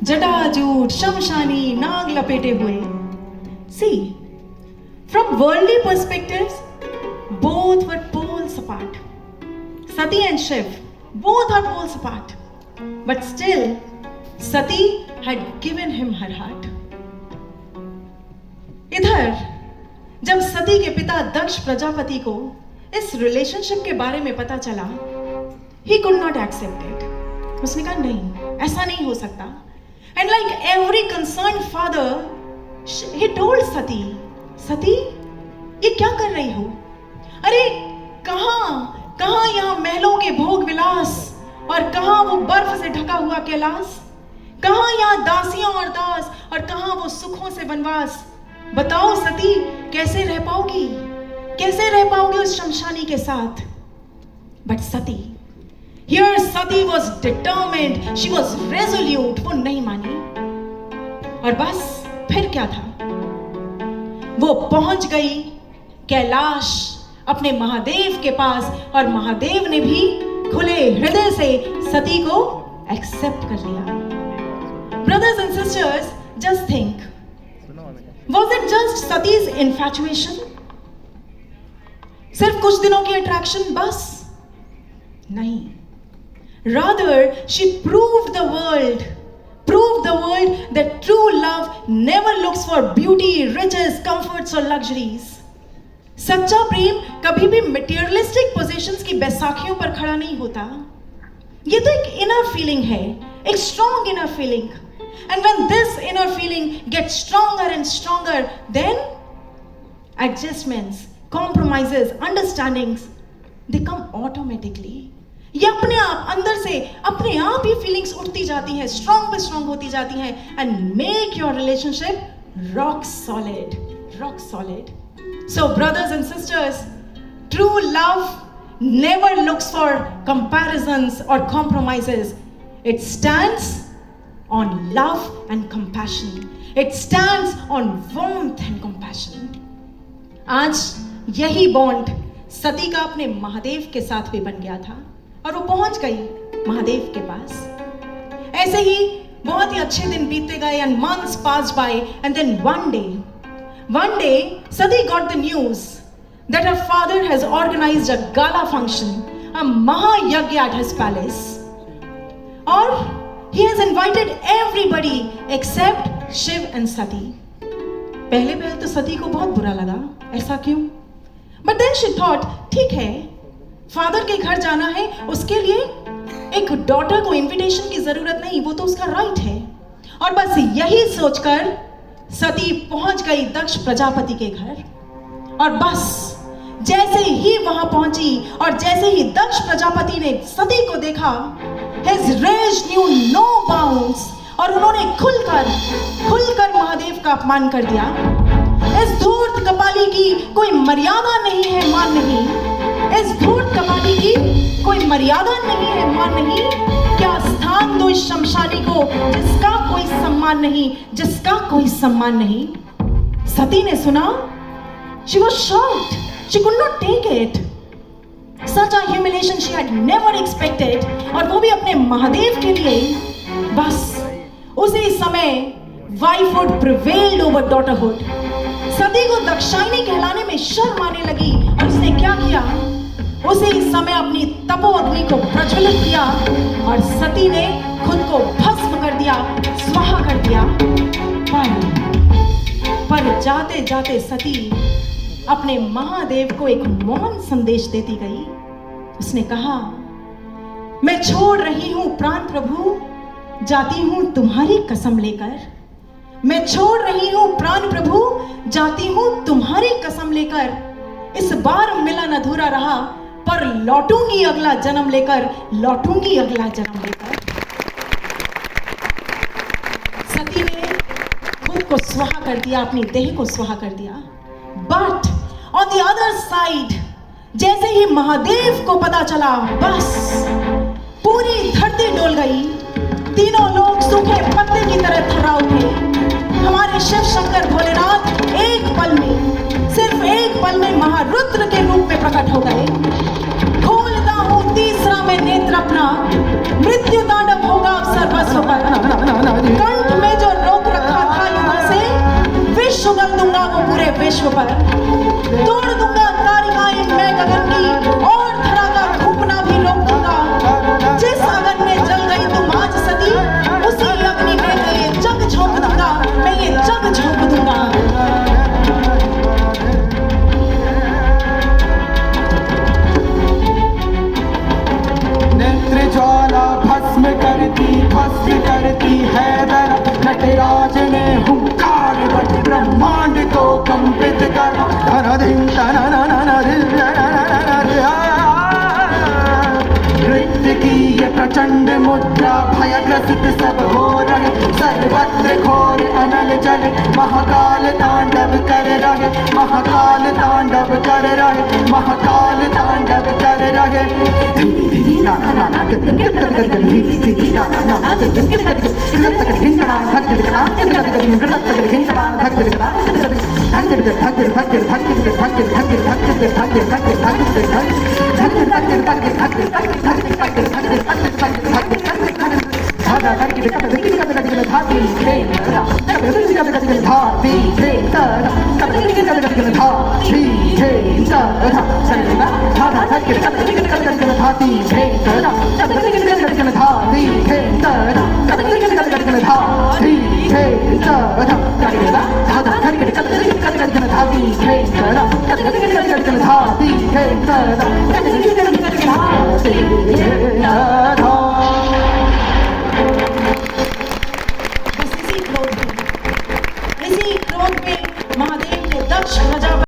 जटाजूट, शमशानी, नाग लपेटे हुए. See, from worldly perspectives, both were poles apart. Sati and Shiv, both are poles apart. But still, Sati had given him her heart. इधर जब सती के पिता दक्ष प्रजापति को इस रिलेशनशिप के बारे में पता चला, he could not accept it. उसने कहा नहीं, ऐसा नहीं हो सकता. And like every concerned father, he told Sati, सती ये क्या कर रही हो? अरे कहाँ यहाँ महलों के भोग विलास और कहाँ वो बर्फ से ढका हुआ कैलाश, कहाँ यहाँ दासियां और दास और कहाँ वो सुखों से वनवास. बताओ सती, कैसे रह पाओगी उस शमशानी के साथ? But Sati, here Sati was determined, she was resolute, वो नहीं मानी. और बस फिर क्या था, वो पहुंच गई कैलाश अपने महादेव के पास और महादेव ने भी खुले हृदय से सती को एक्सेप्ट कर लिया. Brothers and sisters, just think, was it just Sati's infatuation? सिर्फ कुछ दिनों की अट्रैक्शन बस? नहीं. Rather, she proved the world that true love never looks for beauty, riches, comforts or luxuries. सच्चा प्रेम कभी भी materialistic possessions की बैसाखियों पर खड़ा नहीं होता. ये तो एक inner feeling है, एक strong inner feeling. And when this inner feeling gets stronger and stronger, then adjustments, compromises, understandings, they come automatically. ये अपने आप अंदर से अपने आप ही फीलिंग्स उठती जाती हैं, स्ट्रॉन्ग पे स्ट्रॉन्ग होती जाती हैं, and make your relationship rock solid. So brothers and sisters, true love never looks for comparisons or compromises. It stands on love and compassion. It stands on warmth and compassion. आज यही bond सती का अपने महादेव के साथ भी बन गया था और वो पहुंच गई महादेव के पास. ऐसे ही बहुत ही अच्छे दिन बीतते गए and months passed by, and then one day Sati got the news that her father has organized a gala function, a mahayagya at his palace, or he has invited everybody except Shiv and Sati. पहले तो सती को बहुत बुरा लगा, ऐसा क्यों? But then she thought, ठीक है, फादर के घर जाना है, उसके लिए एक डॉटर को इनविटेशन की जरूरत नहीं, वो तो उसका राइट है. और बस यही सोचकर सती पहुंच गई दक्ष प्रजापति के घर. और बस जैसे ही वहां पहुंची और जैसे ही दक्ष प्रजापति ने सती को देखा, his rage knew no bounds, और उन्होंने खुलकर महादेव का अपमान कर दिया. इस धूर्त कपाली की कोई मर्यादा नहीं है, मान नहीं. इस धूर्त कपाली की कोई मर्यादा नहीं है, मान नहीं. क्या स्थान दो इस शमशानी को जिसका कोई सम्मान नहीं. सती ने सुना, she was shocked, she could not take it. Such a humiliation she had never expected, और वो भी अपने महादेव के लिए. बस उसी समय wifehood prevailed over daughterhood. सती को दक्षायनी कहलाने में शर्म आने लगी और उसने क्या किया, उसी समय अपनी तपो अग्नि को प्रज्वलित किया और सती ने खुद को भस्म कर दिया, स्वाहा कर दिया. पर जाते जाते सती अपने महादेव को एक मौन संदेश देती गई. उसने कहा, मैं छोड़ रही हूं प्राण प्रभु, जाती हूं तुम्हारी कसम लेकर. मैं छोड़ रही हूं प्राण प्रभु, जाती हूं तुम्हारी कसम लेकर. इस बार मिलन अधूरा रहा, पर लौटूंगी अगला जन्म लेकर. सती ने खुद को स्वाहा कर दिया, अपनी देह को स्वाहा कर दिया. But on the other side, जैसे ही महादेव को पता चला, बस पूरी धरती डोल गई. तीनों लोग सूखे पत्ते की तरह थर्रा उठे. हमारे शिव शंकर भोलेनाथ सिर्फ एक पल में महारुद्र के रूप में प्रकट हो गए. खोलता हूं तीसरा मैं नेत्र अपना, मृत्यु तांडव होगा अब सर्वस्व पर. विश्व पर। तोड़ दूंगा तारिकाएं मैं गगन की, और धरा का फूंकना भी रोक दूंगा। जिस अगन में जल गई तुम आज सदी, उसी अग्नि में मैं ये जग झोंक दूंगा, मैं ये जग झोंक दूंगा। नेत्र ज्वाला भस्म करती है दरा, नटराज ने हुंकार बट ब्रह्मांड को कंपित कर। नृत्य की ये प्रचंड मुद्रा, भयग्रसित सब हो रहे, सर्वत्र घोर अनल जल, महाकाल तांडव कर रहे, महाकाल तांडव कर रहे, महाकाल तांडव कर रहे।